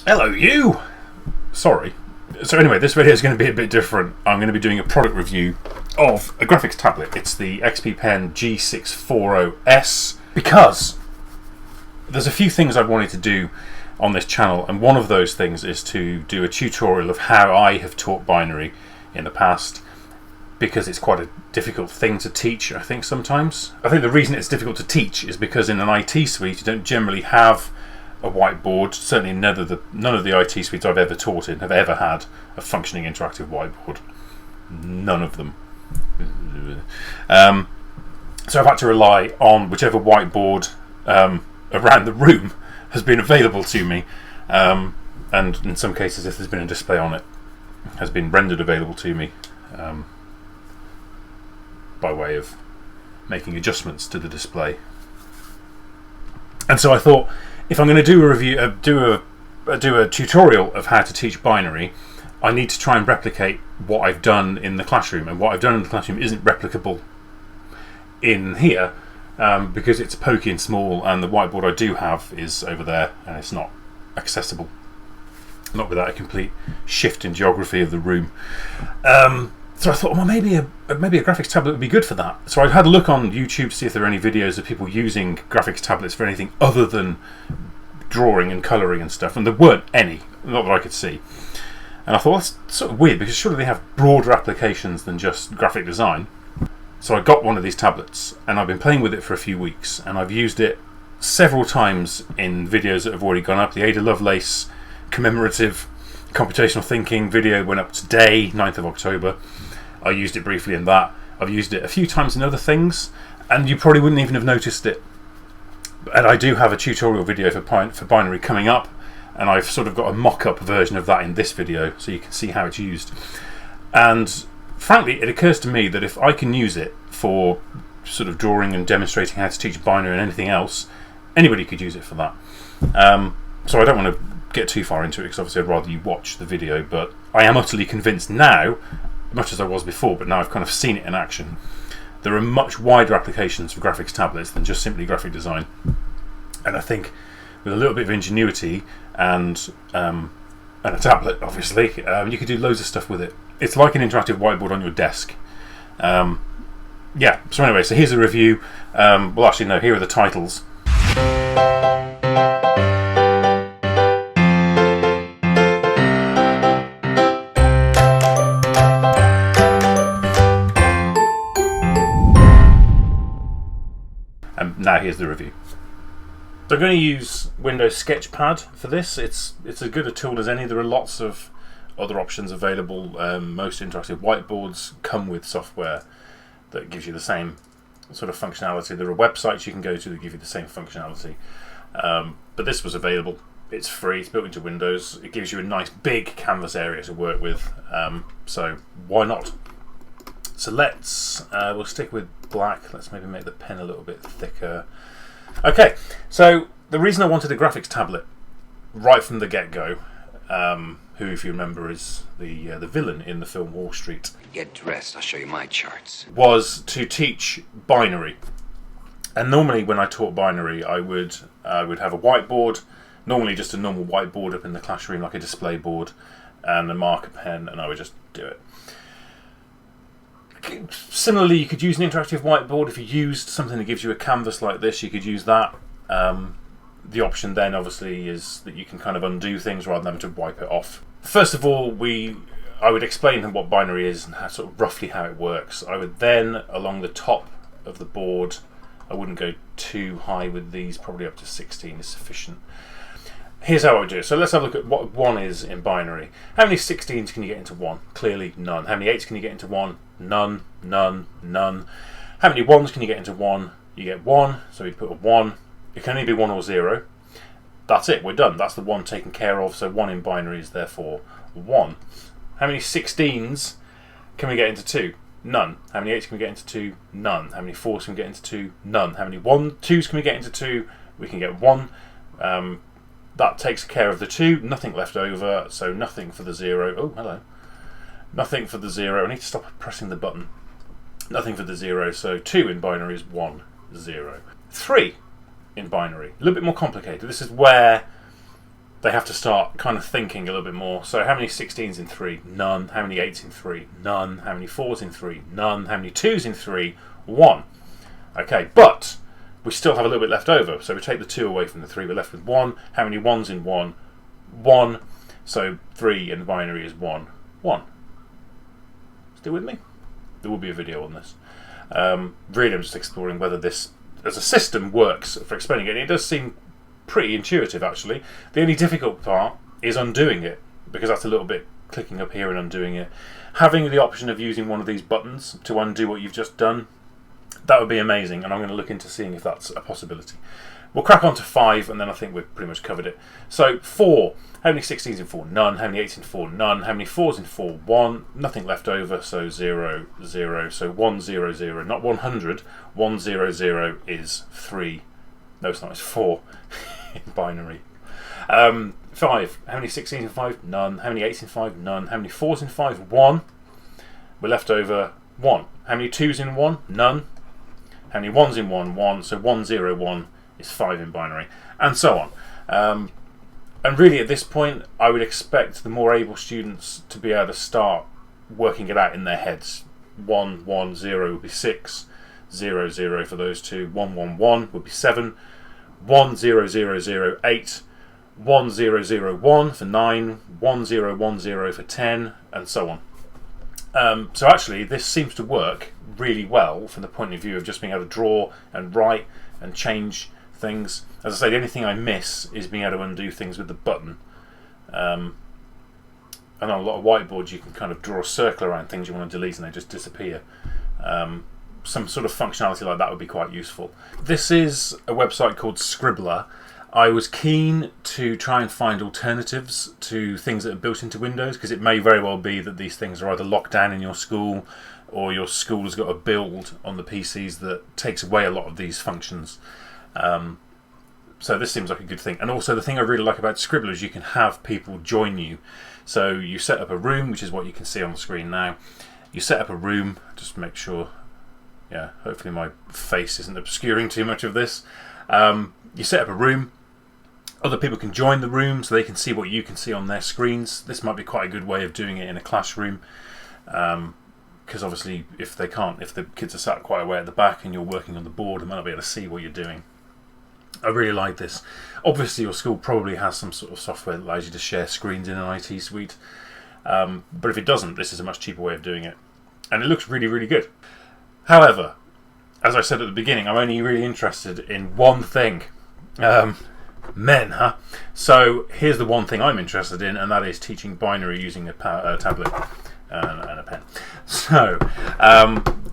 Hello, you! Sorry. So anyway, this video is going to be a bit different. I'm going to be doing a product review of a graphics tablet. It's the XP Pen G640S, because there's a few things I've wanted to do on this channel, and one of those things is to do a tutorial of how I have taught binary in the past, because it's quite a difficult thing to teach, I think, sometimes. I think the reason it's difficult to teach is because in an IT suite you don't generally have a whiteboard. Certainly none of the IT suites I've ever taught in have ever had a functioning interactive whiteboard. None of them. So I've had to rely on whichever whiteboard around the room has been available to me, and in some cases, if there's been a display on it, has been rendered available to me by way of making adjustments to the display. And so I thought, if I'm going to do a review, do a tutorial of how to teach binary, I need to try and replicate what I've done in the classroom, and what I've done in the classroom isn't replicable in here because it's pokey and small, and the whiteboard I do have is over there, and it's not accessible, not without a complete shift in geography of the room. So I thought, well, maybe a graphics tablet would be good for that. So I had a look on YouTube to see if there are any videos of people using graphics tablets for anything other than drawing and colouring and stuff, and there weren't any, not that I could see. And I thought, well, that's sort of weird, because surely they have broader applications than just graphic design. So I got one of these tablets, and I've been playing with it for a few weeks, and I've used it several times in videos that have already gone up. The Ada Lovelace commemorative computational thinking video went up today, 9th of October. I used it briefly in that. I've used it a few times in other things, and you probably wouldn't even have noticed it. And I do have a tutorial video for binary coming up, and I've sort of got a mock-up version of that in this video, so you can see how it's used. And frankly, it occurs to me that if I can use it for sort of drawing and demonstrating how to teach binary and anything else, anybody could use it for that. So I don't want to get too far into it, because obviously I'd rather you watch the video, but I am utterly convinced now, much as I was before, but now I've kind of seen it in action, there are much wider applications for graphics tablets than just simply graphic design. And I think with a little bit of ingenuity and a tablet, obviously, you could do loads of stuff with it. It's like an interactive whiteboard on your desk. Yeah, so anyway, so here's a review. Well, actually, no, here are the titles. And now here's the review. So I'm going to use Windows Sketchpad for this. It's as good a tool as any. There are lots of other options available. Most interactive whiteboards come with software that gives you the same sort of functionality. There are websites you can go to that give you the same functionality. But this was available. It's free. It's built into Windows. It gives you a nice big canvas area to work with. So why not? So we'll stick with black. Let's maybe make the pen a little bit thicker. Okay, so the reason I wanted a graphics tablet right from the get-go, who, if you remember, is the villain in the film Wall Street. Get dressed, I'll show you my charts. Was to teach binary. And normally when I taught binary, I would have a whiteboard, normally just a normal whiteboard up in the classroom, like a display board, and a marker pen, and I would just do it. Similarly, you could use an interactive whiteboard. If you used something that gives you a canvas like this, you could use that. The option then obviously is that you can kind of undo things rather than having to wipe it off. First of all, I would explain what binary is and sort of roughly how it works. I would then, along the top of the board, I wouldn't go too high with these, probably up to 16 is sufficient. Here's how I would do it. So let's have a look at what 1 is in binary. How many 16s can you get into 1? Clearly none. How many 8s can you get into 1? None, none, none. How many 1s can you get into 1? You get 1, so we put a 1. It can only be 1 or 0. That's it, we're done. That's the 1 taken care of, so 1 in binary is therefore 1. How many 16s can we get into 2? None. How many 8s can we get into 2? None. How many 4s can we get into 2? None. How many 2s can we get into 2? We can get 1. That takes care of the 2, nothing left over, so nothing for the 0. Oh, hello. Nothing for the 0. I need to stop pressing the button. Nothing for the 0, so 2 in binary is 1, 0. 3 in binary, a little bit more complicated. This is where they have to start kind of thinking a little bit more. So how many 16s in 3? None. How many 8s in 3? None. How many 4s in 3? None. How many 2s in 3? 1. Okay, but we still have a little bit left over. So we take the 2 away from the 3, we're left with 1. How many 1s in 1? 1. So 3 in the binary is 1. 1. Still with me? There will be a video on this. Really, I'm just exploring whether this, as a system, works for explaining it. And it does seem pretty intuitive, actually. The only difficult part is undoing it, because that's a little bit clicking up here and undoing it. Having the option of using one of these buttons to undo what you've just done, that would be amazing, and I'm going to look into seeing if that's a possibility. We'll crack on to 5, and then I think we've pretty much covered it. So 4. How many 16s in 4? None. How many 8s in 4? None. How many 4s in 4? 1. Nothing left over, so 0, 0. So 1, 0, 0. Not 100. 1, 0, 0 is 3. No, it's not. It's 4 in binary. 5. How many 16s in 5? None. How many 8s in 5? None. How many 4s in 5? 1. We're left over 1. How many 2s in 1? None. How many 1s in 1? 1. So 1, 0, 1 is 5 in binary. And so on. And really at this point, I would expect the more able students to be able to start working it out in their heads. 1, 1, 0 would be 6. 0, 0 for those two. 1, 1, 1 would be 7. 1, 0, 0, 0, 8. 1, 0, 0, 1 for 9. 1, 0, 1, 0 for 10. And so on. So actually, this seems to work really well from the point of view of just being able to draw and write and change things. As I say, the only thing I miss is being able to undo things with the button. I know a lot of whiteboards you can kind of draw a circle around things you want to delete and they just disappear. Some sort of functionality like that would be quite useful. This is a website called Scribbler. I was keen to try and find alternatives to things that are built into Windows, because it may very well be that these things are either locked down in your school or your school has got a build on the PCs that takes away a lot of these functions. So this seems like a good thing. And also the thing I really like about Scribbler is you can have people join you. So you set up a room, which is what you can see on the screen now. You set up a room, just make sure, yeah, hopefully my face isn't obscuring too much of this. You set up a room. Other people can join the room so they can see what you can see on their screens. This might be quite a good way of doing it in a classroom. Because obviously if the kids are sat quite a way at the back and you're working on the board, they might not be able to see what you're doing. I really like this. Obviously your school probably has some sort of software that allows you to share screens in an IT suite. But if it doesn't, this is a much cheaper way of doing it. And it looks really, really good. However, as I said at the beginning, I'm only really interested in one thing. Men, huh? So here's the one thing I'm interested in, and that is teaching binary using a tablet and a pen. So,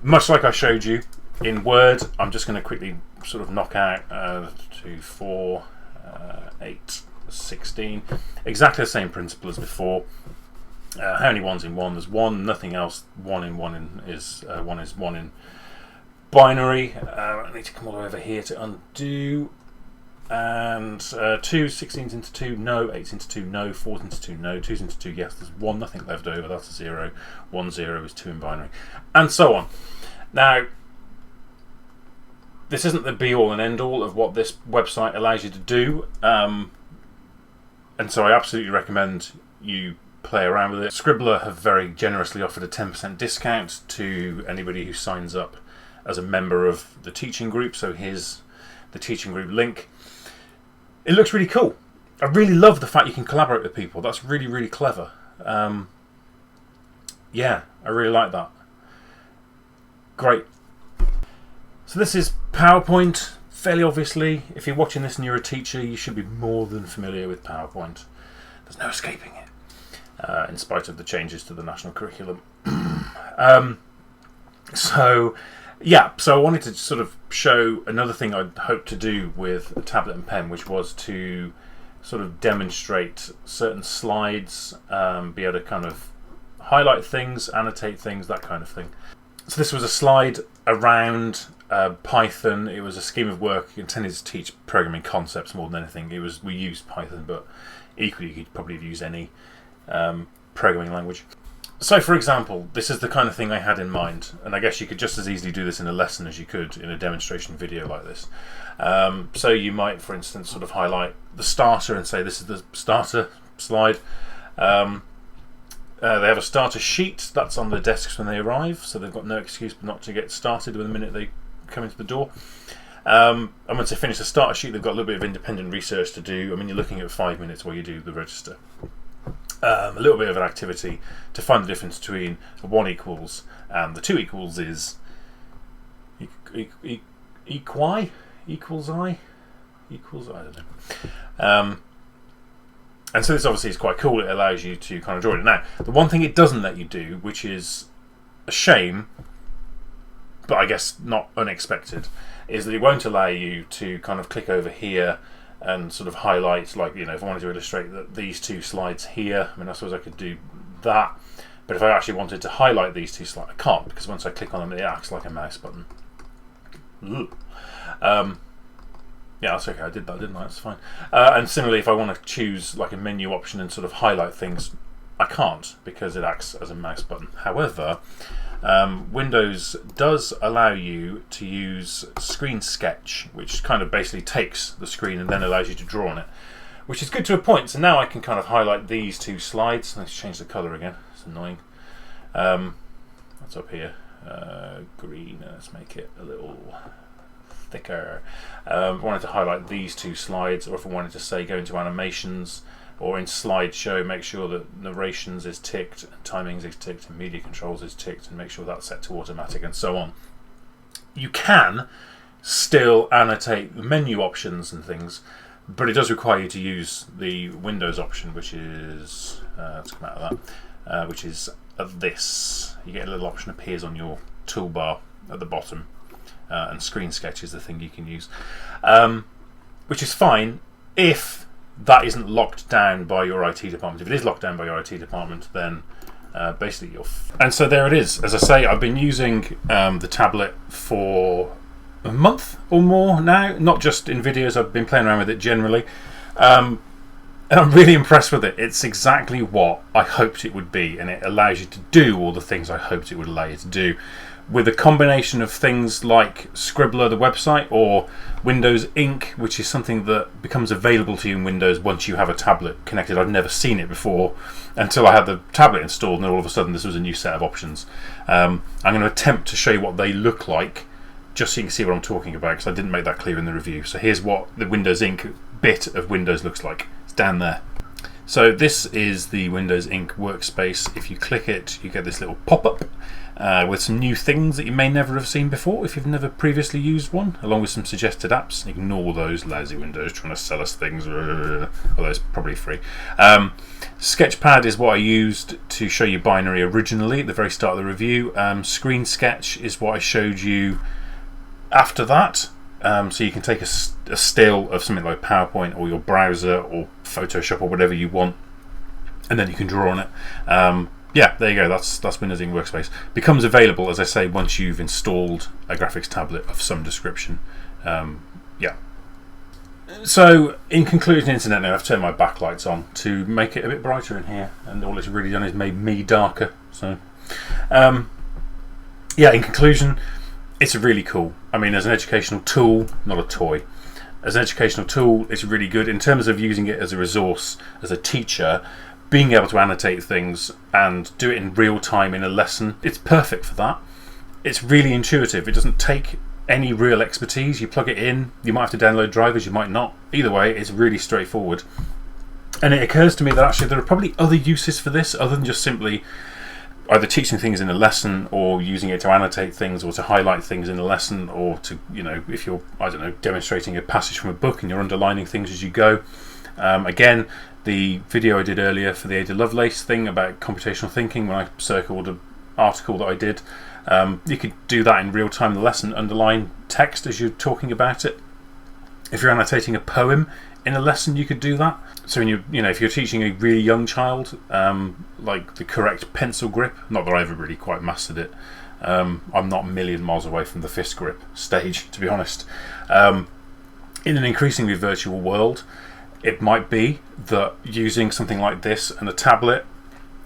much like I showed you in Word, I'm just going to quickly sort of knock out 2, 4, 8, 16. Exactly the same principle as before. How many 1s in 1? There's 1, nothing else. 1 in 1 is 1 in binary. I need to come all the way over here to undo. And 2 16s into 2, no. 8s into 2, no. 4s into 2, no. 2s into 2, yes. There's 1, nothing left over. That's a 0. 1, 0 is 2 in binary. And so on. Now, this isn't the be-all and end-all of what this website allows you to do. And so I absolutely recommend you play around with it. Scribbler have very generously offered a 10% discount to anybody who signs up as a member of the teaching group. So here's the teaching group link. It looks really cool. I really love the fact you can collaborate with people. That's really, really clever. Yeah, I really like that. Great. So this is PowerPoint, fairly obviously. If you're watching this and you're a teacher, you should be more than familiar with PowerPoint. There's no escaping it, in spite of the changes to the national curriculum. So I wanted to sort of show another thing I'd hoped to do with a tablet and pen, which was to sort of demonstrate certain slides, be able to kind of highlight things, annotate things, that kind of thing. So this was a slide around Python. It was a scheme of work intended to teach programming concepts more than anything. We used Python, but equally you could probably use any programming language. So, for example, this is the kind of thing I had in mind, and I guess you could just as easily do this in a lesson as you could in a demonstration video like this. So you might, for instance, sort of highlight the starter and say this is the starter slide. They have a starter sheet that's on their desks when they arrive, so they've got no excuse not to get started the minute they come into the door. And once they finish the starter sheet, they've got a little bit of independent research to do. I mean, you're looking at 5 minutes while you do the register. A little bit of an activity to find the difference between the 1 equals and the 2 equals is equals I, I don't know. And so this obviously is quite cool. It allows you to kind of draw it. Now, the one thing it doesn't let you do, which is a shame, but I guess not unexpected, is that it won't allow you to kind of click over here and sort of highlight, like, you know, if I wanted to illustrate these 2 slides here, I mean, I suppose I could do that. But if I actually wanted to highlight these 2 slides, I can't, because once I click on them, it acts like a mouse button. Yeah, that's okay. I did that, didn't I? That's fine. And similarly, if I want to choose like a menu option and sort of highlight things, I can't, because it acts as a mouse button. However, Windows does allow you to use Screen Sketch, which kind of basically takes the screen and then allows you to draw on it, which is good to a point. So now I can kind of highlight these 2 slides. Let's change the colour again. It's annoying. That's up here. Green. Let's make it a little thicker. If I wanted to highlight these 2 slides, or if I wanted to say go into animations, or in slideshow, make sure that narrations is ticked, and timings is ticked, and media controls is ticked, and make sure that's set to automatic, and so on. You can still annotate the menu options and things, but it does require you to use the Windows option, which is let's come out of that, which is this. You get a little option appears on your toolbar at the bottom. And Screen Sketch is the thing you can use, which is fine if that isn't locked down by your IT department. If it is locked down by your IT department, then basically you're and so there it is. As I say, I've been using the tablet for a month or more now, not just in videos. I've been playing around with it generally, and I'm really impressed with it. It's exactly what I hoped it would be, and it allows you to do all the things I hoped it would allow you to do, with a combination of things like Scribbler, the website, or Windows Inc, which is something that becomes available to you in Windows once you have a tablet connected. I'd never seen it before until I had the tablet installed, and then all of a sudden this was a new set of options. I'm going to attempt to show you what they look like, just so you can see what I'm talking about, because I didn't make that clear in the review. So here's what the Windows Inc bit of Windows looks like. It's down there. So this is the Windows Inc Workspace. If you click it, you get this little pop-up with some new things that you may never have seen before if you've never previously used one, along with some suggested apps. Ignore those, lousy Windows trying to sell us things, although it's probably free. Sketchpad is what I used to show you binary originally at the very start of the review. Screen Sketch is what I showed you after that. So you can take a still of something like PowerPoint or your browser or Photoshop or whatever you want, and then you can draw on it. Yeah, there you go. That's Windows Inc Workspace. Becomes available, as I say, once you've installed a graphics tablet of some description. Yeah. So, in conclusion, internet now, I've turned my backlights on to make it a bit brighter in here, and all it's really done is made me darker. So, yeah. In conclusion, it's really cool. I mean, as an educational tool, not a toy. As an educational tool, it's really good in terms of using it as a resource, as a teacher. Being able to annotate things and do it in real time in a lesson, it's perfect for that. It's really intuitive. It doesn't take any real expertise. You plug it in, you might have to download drivers, you might not. Either way, it's really straightforward. And it occurs to me that actually there are probably other uses for this other than just simply either teaching things in a lesson or using it to annotate things or to highlight things in a lesson, or to, you know, if you're, I don't know, demonstrating a passage from a book and you're underlining things as you go. Again, the video I did earlier for the Ada Lovelace thing about computational thinking, when I circled an article that I did, you could do that in real time in the lesson, underline text as you're talking about it. If you're annotating a poem in a lesson, you could do that. So when if you're teaching a really young child, like the correct pencil grip, not that I ever really quite mastered it. I'm not a million miles away from the fist grip stage, to be honest. In an increasingly virtual world, it might be that using something like this and a tablet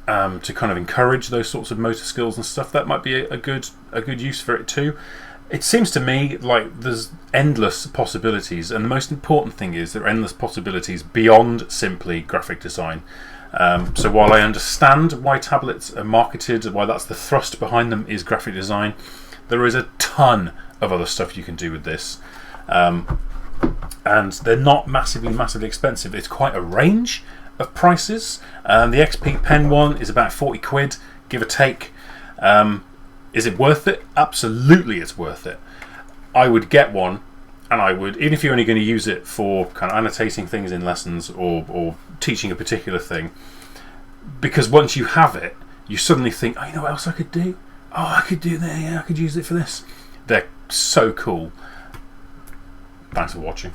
to kind of encourage those sorts of motor skills and stuff, that might be a good use for it too. It seems to me like there's endless possibilities, and the most important thing is there are endless possibilities beyond simply graphic design. So while I understand why tablets are marketed, why that's the thrust behind them is graphic design, there is a ton of other stuff you can do with this. And they're not massively expensive. It's quite a range of prices. The XP Pen one is about 40 quid, give or take. Is it worth it? Absolutely it's worth it. I would get one, and I would, even if you're only going to use it for kind of annotating things in lessons or teaching a particular thing, because once you have it, you suddenly think, oh, you know what else I could do? Oh, I could do that, yeah, I could use it for this. They're so cool. Thanks for watching.